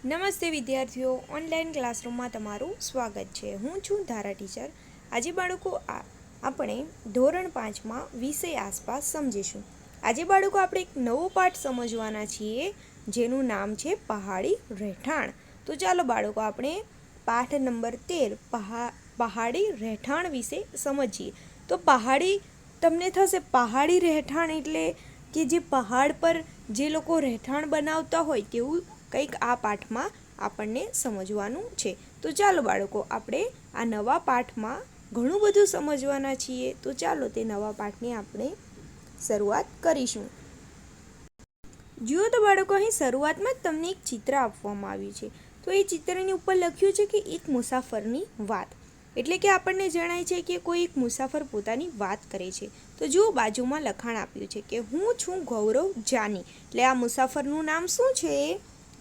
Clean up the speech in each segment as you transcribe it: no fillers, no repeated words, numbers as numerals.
નમસ્તે વિદ્યાર્થીઓ, ઓનલાઈન ક્લાસરૂમમાં તમારું સ્વાગત છે. હું છું ધારા ટીચર. આજે બાળકો આપણે ધોરણ 5માં વિષય આસપાસ સમજીશું. આજે બાળકો આપણે એક નવો પાઠ સમજવાના છીએ જેનું નામ છે પહાડી રહેઠાણ. તો ચાલો બાળકો આપણે પાઠ નંબર 13 પહાડી રહેઠાણ વિશે સમજીએ. તો તમને થશે પહાડી રહેઠાણ એટલે કે જે પહાડ પર જે લોકો રહેઠાણ બનાવતા હોય તેવું કંઈક આ પાઠમાં આપણને સમજવાનું છે. તો ચાલો બાળકો આપણે આ નવા પાઠમાં ઘણું બધું સમજવાના છીએ. તો ચાલો તે નવા પાઠની આપણે શરૂઆત કરીશું. જુઓ તો બાળકો, અહીં શરૂઆતમાં જ તમને એક ચિત્ર આપવામાં આવ્યું છે. તો એ ચિત્રની ઉપર લખ્યું છે કે એક મુસાફરની વાત. એટલે કે આપણને જણાય છે કે કોઈ એક મુસાફર પોતાની વાત કરે છે. તો જુઓ, બાજુમાં લખાણ આપ્યું છે કે હું છું ગૌરવ જાની. એટલે આ મુસાફરનું નામ શું છે?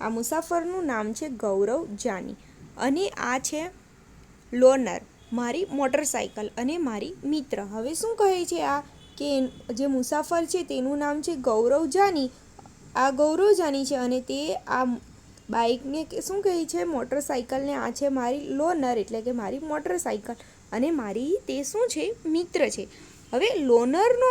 આ મુસાફરનું નામ છે ગૌરવ જાની. અને આ છે લોનર, મારી મોટરસાઇકલ અને મારી મિત્ર. હવે શું કહે છે આ કે જે મુસાફર છે તેનું નામ છે ગૌરવ જાની. આ ગૌરવ જાની છે અને તે આ બાઇકને શું કહે છે? મોટરસાઇકલને. આ છે મારી લોનર એટલે કે મારી મોટરસાઇકલ અને મારી તે શું છે? મિત્ર છે. હવે લોનરનો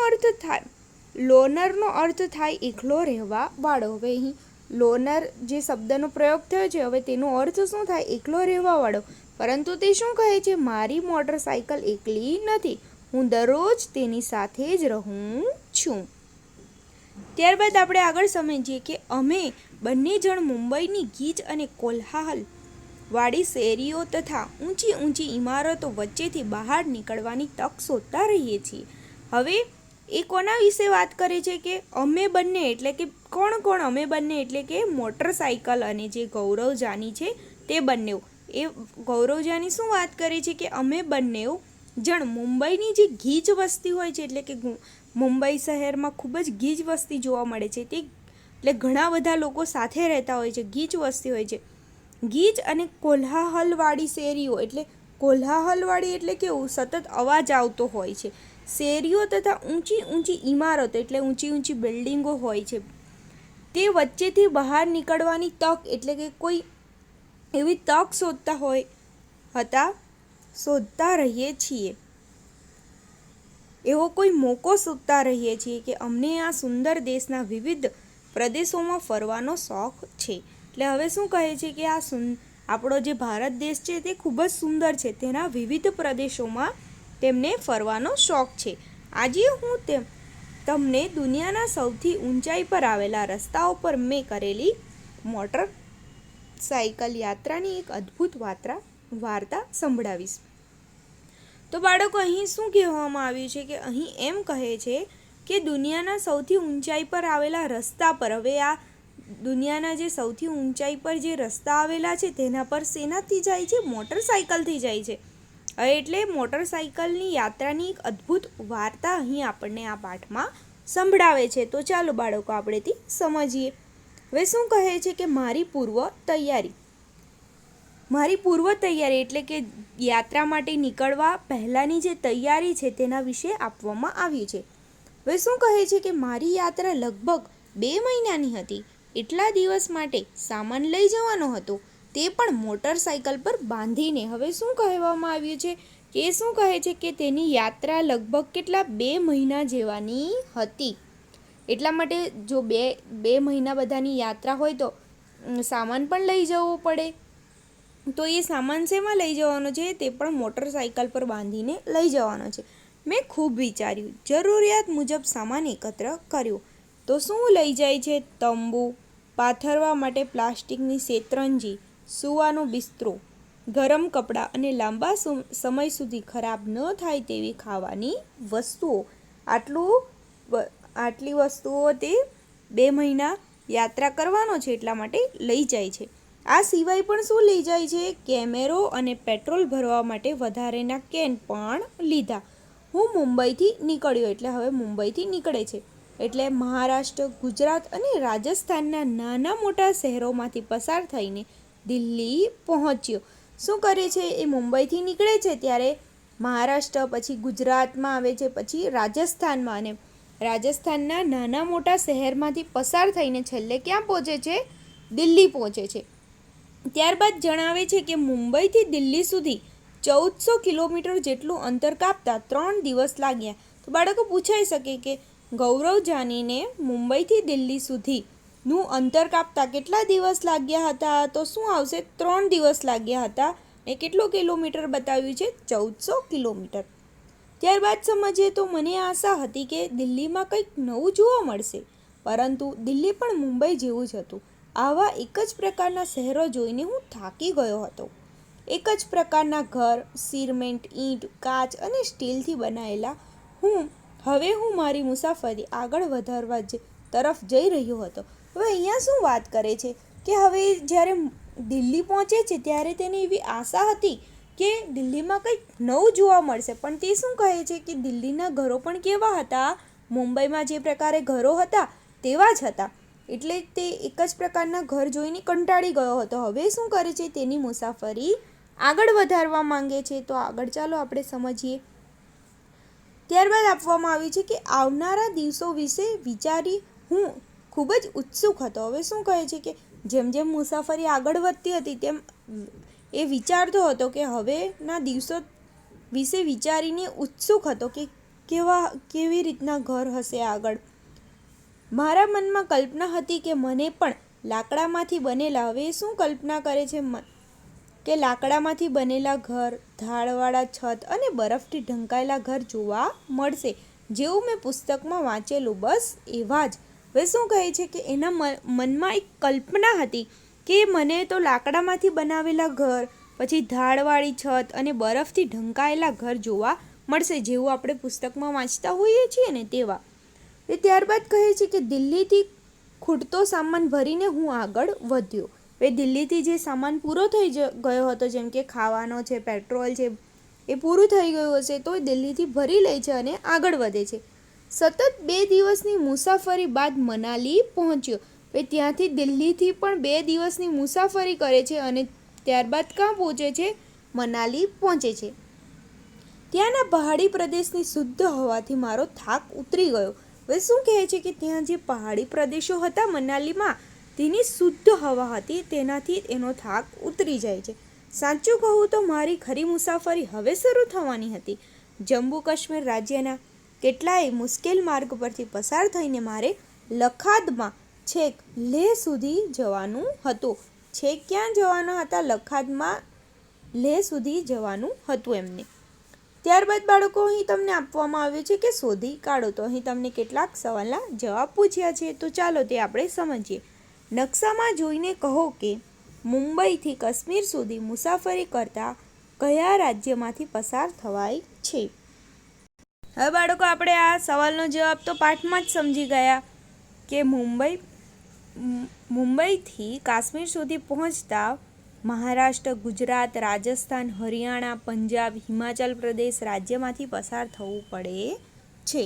અર્થ થાય એકલો રહેવા વાળો. હવે અહીં લોનર જે શબ્દનો પ્રયોગ થયો છે, હવે તેનો અર્થ શું થાય? એકલો રહેવા વાળો. પરંતુ તે શું કહે છે? મારી મોટરસાઇકલ એકલી નથી, હું દરરોજ તેની સાથે જ રહું છું. ત્યારબાદ આપણે આગળ સમજીએ કે અમે બંને જણ મુંબઈની ગીચ અને કોલાહલ વાળી શેરીઓ તથા ઊંચી ઊંચી ઇમારતો વચ્ચેથી બહાર નીકળવાની તક શોધતા રહીએ છીએ. હવે એ કોના વિશે વાત કરે છે કે અમે બંને એટલે કે કોણ અમે બંને એટલે કે મોટરસાઇકલ અને જે ગૌરવ જાની છે તે બંને. એ ગૌરવ જાની શું વાત કરે છે કે અમે બંને જણ મુંબઈની જે ગીચ વસ્તી હોય છે, એટલે કે મુંબઈ શહેરમાં ખૂબ જ ગીચ વસ્તી જોવા મળે છે. તે એટલે ઘણા બધા લોકો સાથે રહેતા હોય છે, ગીચ વસ્તી હોય છે. ગીચ અને કોલાહલવાળી શેરીઓ એટલે કોલાહલવાળી એટલે કેવું? સતત અવાજ આવતો હોય છે. શેરીઓ તથા ઊંચી ઊંચી ઇમારતો એટલે ઊંચી ઊંચી બિલ્ડિંગો હોય છે. તે વચ્ચેથી બહાર નીકળવાની તક એટલે કે કોઈ એવી તક શોધતા રહીએ છીએ. એવો કોઈ મોકો શોધતા રહીએ છીએ કે અમને આ સુંદર દેશના વિવિધ પ્રદેશોમાં ફરવાનો શોખ છે. એટલે હવે શું કહે છે કે આપણો જે ભારત દેશ છે તે ખૂબ જ સુંદર છે. તેના વિવિધ પ્રદેશોમાં તેમને ફરવાનો શોખ છે. આજે હું તમને દુનિયાના સૌથી ઊંચાઈ પર આવેલા રસ્તાઓ પર મેં કરેલી મોટરસાઇકલ યાત્રાની એક અદ્ભુત વાર્તા સંભળાવીશ. તો બાળકો, અહીં શું કહેવામાં આવ્યું છે કે અહીં એમ કહે છે કે દુનિયાના સૌથી ઊંચાઈ પર આવેલા રસ્તા પર. હવે આ દુનિયાના જે સૌથી ઊંચાઈ પર જે રસ્તા આવેલા છે તેના પર શેનાથી જાય છે? મોટરસાઇકલથી જાય છે. એટલે મોટરસાઇકલની યાત્રાની એક અદ્ભુત વાર્તા અહીં આપણને આ પાઠમાં સંભળાવે છે. તો ચાલો બાળકો આપણે તે સમજીએ. હવે શું કહે છે કે મારી પૂર્વ તૈયારી એટલે કે યાત્રા માટે નીકળવા પહેલાંની જે તૈયારી છે તેના વિશે આપવામાં આવ્યું છે. હવે શું કહે છે કે મારી યાત્રા લગભગ 2 મહિનાની હતી. એટલા દિવસ માટે સામાન લઈ જવાનો હતો, તે પણ મોટરસાઇકલ પર બાંધીને. હવે શું કહેવામાં આવ્યું છે કે શું કહે છે કે તેની યાત્રા લગભગ કેટલા 2 મહિના જેવાની હતી. એટલા માટે જો બે મહિના બધાની યાત્રા હોય તો સામાન પણ લઈ જવો પડે. તો એ સામાન શેમાં લઈ જવાનો છે? તે પણ મોટરસાઇકલ પર બાંધીને લઈ જવાનો છે. મેં ખૂબ વિચાર્યું, જરૂરિયાત મુજબ સામાન એકત્ર કર્યો. તો શું લઈ જાય છે? તંબુ, પાથરવા માટે પ્લાસ્ટિકની શેતરંજી, સૂવાનો બિસ્તરો, ગરમ કપડાં અને લાંબા સમય સુધી ખરાબ ન થાય તેવી ખાવાની વસ્તુઓ. આટલી વસ્તુઓ તે 2 મહિના યાત્રા કરવાનો છે એટલા માટે લઈ જાય છે. આ સિવાય પણ શું લઈ જાય છે? કેમેરો અને પેટ્રોલ ભરવા માટે વધારેના કેન પણ લીધા. હું મુંબઈથી નીકળ્યો એટલે હવે મુંબઈથી નીકળે છે એટલે મહારાષ્ટ્ર, ગુજરાત અને રાજસ્થાનના નાના મોટા શહેરોમાંથી પસાર થઈને દિલ્હી પહોંચ્યો. શું કરે છે? એ મુંબઈથી નીકળે છે ત્યારે મહારાષ્ટ્ર, પછી ગુજરાતમાં આવે છે, પછી રાજસ્થાનમાં, અને રાજસ્થાનના નાના મોટા શહેરમાંથી પસાર થઈને છેલ્લે ક્યાં પહોંચે છે? દિલ્હી પહોંચે છે. ત્યારબાદ જણાવે છે કે મુંબઈથી દિલ્હી સુધી 1400 કિલોમીટર જેટલું અંતર કાપતા 3 દિવસ લાગ્યા. તો બાળકો પૂછાઈ શકે કે ગૌરવ જાનીને મુંબઈથી દિલ્હી સુધીનું અંતર કાપતા કેટલા દિવસ લાગ્યા હતા? તો શું આવશે? 3 દિવસ લાગ્યા હતા. એ કેટલું કિલોમીટર બતાવ્યું છે? 1400 કિલોમીટર. ત્યારબાદ સમજીએ તો મને આશા હતી કે દિલ્હીમાં કંઈક નવું જોવા મળશે, પરંતુ દિલ્હી પણ મુંબઈ જેવું જ હતું. આવા એક જ પ્રકારના શહેરો જોઈને હું થાકી ગયો હતો. એક જ પ્રકારના ઘર, સિમેન્ટ, ઈંટ, કાચ અને સ્ટીલથી બનાવેલા. હવે હું મારી મુસાફરી આગળ વધારવા તરફ જઈ રહ્યો હતો. હવે અહીંયા શું વાત કરે છે કે હવે જ્યારે દિલ્હી પહોંચે છે ત્યારે તેને એવી આશા હતી કે દિલ્હીમાં કંઈક નવું જોવા મળશે, પણ તે શું કહે છે કે દિલ્હીના ઘરો પણ કેવા હતા? મુંબઈમાં જે પ્રકારે ઘરો હતા તેવા જ હતા. એટલે તે એક જ પ્રકારના ઘર જોઈને કંટાળી ગયો હતો. હવે શું કરે છે? તેની મુસાફરી આગળ વધારવા માંગે છે. તો આગળ ચાલો આપણે સમજીએ. ત્યારબાદ આપવામાં આવ્યું છે કે આવનારા દિવસો વિશે વિચારી હું ખૂબ જ ઉત્સુક હતો. હવે શું કહે છે કે જેમ જેમ મુસાફરી આગળ વધતી હતી તેમ એ વિચારતો હતો કે હવેના દિવસો વિશે વિચારીને ઉત્સુક હતો કે કેવી રીતના ઘર હશે આગળ. મારા મનમાં કલ્પના હતી કે મને પણ લાકડામાંથી બનેલા, હવે શું કલ્પના કરે છે કે લાકડામાંથી બનેલા ઘર, ઢાળવાળા છત અને બરફથી ઢંકાયેલા ઘર જોવા મળશે, જેવું મેં પુસ્તકમાં વાંચેલું. બસ એવા જ. હવે શું કહે છે કે એના મનમાં એક કલ્પના હતી કે મને તો લાકડામાંથી બનાવેલા ઘર, પછી ઢાળવાળી છત અને બરફથી ઢંકાયેલા ઘર જોવા મળશે, જેવું આપણે પુસ્તકમાં વાંચતા હોઈએ છીએ ને તેવા. ત્યારબાદ કહે છે કે દિલ્હીથી ખૂટતો સામાન ભરીને હું આગળ વધ્યો. હવે દિલ્હીથી જે સામાન પૂરો થઈ ગયો હતો, જેમ કે ખાવાનો છે, પેટ્રોલ છે, એ પૂરું થઈ ગયું હશે તો દિલ્હીથી ભરી લે છે અને આગળ વધે છે. સતત 2 દિવસની મુસાફરી બાદ મનાલી પહોંચ્યો. હવે ત્યાંથી દિલ્હીથી પણ 2 દિવસની મુસાફરી કરે છે અને ત્યારબાદ ક્યાં પહોંચે છે? મનાલી પહોંચે છે. ત્યાંના પહાડી પ્રદેશની શુદ્ધ હવાથી મારો થાક ઉતરી ગયો. હવે શું કહે છે કે ત્યાં જે પહાડી પ્રદેશો હતા મનાલીમાં, તેની શુદ્ધ હવા હતી, તેનાથી એનો થાક ઉતરી જાય છે. સાચું કહું તો મારી ખરી મુસાફરી હવે શરૂ થવાની હતી. જમ્મુ કાશ્મીર રાજ્યના કેટલાય મુશ્કેલ માર્ગ પરથી પસાર થઈને મારે લખાદમાં છેક લેહ સુધી જવાનું હતું. છેક ક્યાં જવાના હતા? લખાદમાં લેહ સુધી જવાનું હતું એમને. ત્યારબાદ બાળકો અહીં તમને આપવામાં આવ્યું છે કે શોધી કાઢો. તો અહીં તમને કેટલાક સવાલના જવાબ પૂછ્યા છે, તો ચાલો તે આપણે સમજીએ. નકશામાં જોઈને કહો કે મુંબઈથી કાશ્મીર સુધી મુસાફરી કરતા કયા રાજ્યમાંથી પસાર થવાય છે? હવે બાળકો આપણે આ સવાલનો જવાબ તો પાઠમાં જ સમજી ગયા કે મુંબઈથી કાશ્મીર સુધી પહોંચતા મહારાષ્ટ્ર, ગુજરાત, રાજસ્થાન, હરિયાણા, પંજાબ, હિમાચલ પ્રદેશ રાજ્યમાંથી પસાર થવું પડે છે.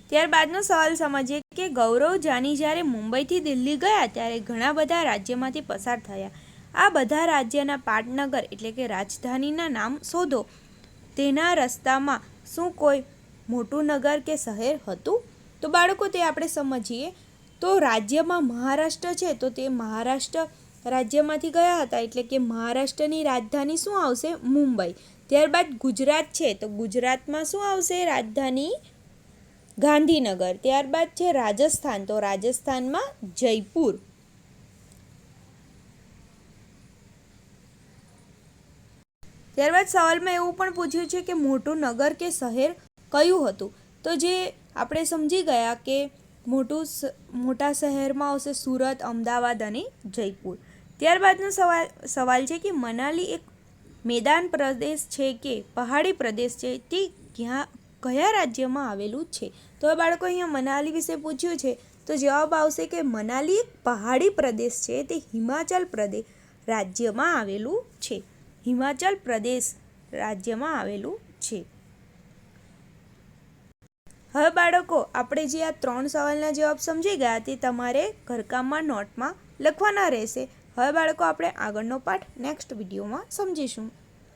ત્યારબાદનો સવાલ સમજીએ કે ગૌરવ જાની જ્યારે મુંબઈથી દિલ્હી ગયા ત્યારે ઘણા બધા રાજ્યમાંથી પસાર થયા. આ બધા રાજ્યના પાટનગર એટલે કે રાજધાનીના નામ શોધો. તેના રસ્તામાં શું કોઈ મોટું નગર કે શહેર હતું? તો બાળકો તે આપણે સમજીએ. તો રાજ્યમાં મહારાષ્ટ્ર છે, તો તે મહારાષ્ટ્ર રાજ્યમાંથી ગયા હતા, એટલે કે મહારાષ્ટ્રની રાજધાની શું આવશે? મુંબઈ. ત્યારબાદ ગુજરાત છે, તો ગુજરાતમાં શું આવશે? રાજધાની ગાંધીનગર. ત્યારબાદ છે રાજસ્થાન, તો રાજસ્થાનમાં જયપુર. ત્યારબાદ સવાલમાં એવું પણ પૂછ્યું છે કે મોટું નગર કે શહેર કયું હતું? તો જે આપણે સમજી ગયા કે મોટા શહેરમાં આવશે સુરત, અમદાવાદ અને જયપુર. ત્યારબાદનો સવાલ છે કે મનાલી એક મેદાન પ્રદેશ છે કે પહાડી પ્રદેશ છે, તે કયા રાજ્યમાં આવેલું છે? તો હવે બાળકો અહીંયા મનાલી વિશે પૂછ્યું છે, તો જવાબ આવશે કે મનાલી એક પહાડી પ્રદેશ છે, તે હિમાચલ પ્રદેશ રાજ્યમાં આવેલું છે. હિમાચલ પ્રદેશ રાજ્યમાં આવેલું છે. હવે બાળકો આપણે જે આ 3 સવાલના જવાબ સમજી ગયા તે તમારે ઘરકામમાં નોટમાં લખવાના રહેશે. હવે બાળકો આપણે આગળનો પાઠ નેક્સ્ટ વિડીયોમાં સમજીશું.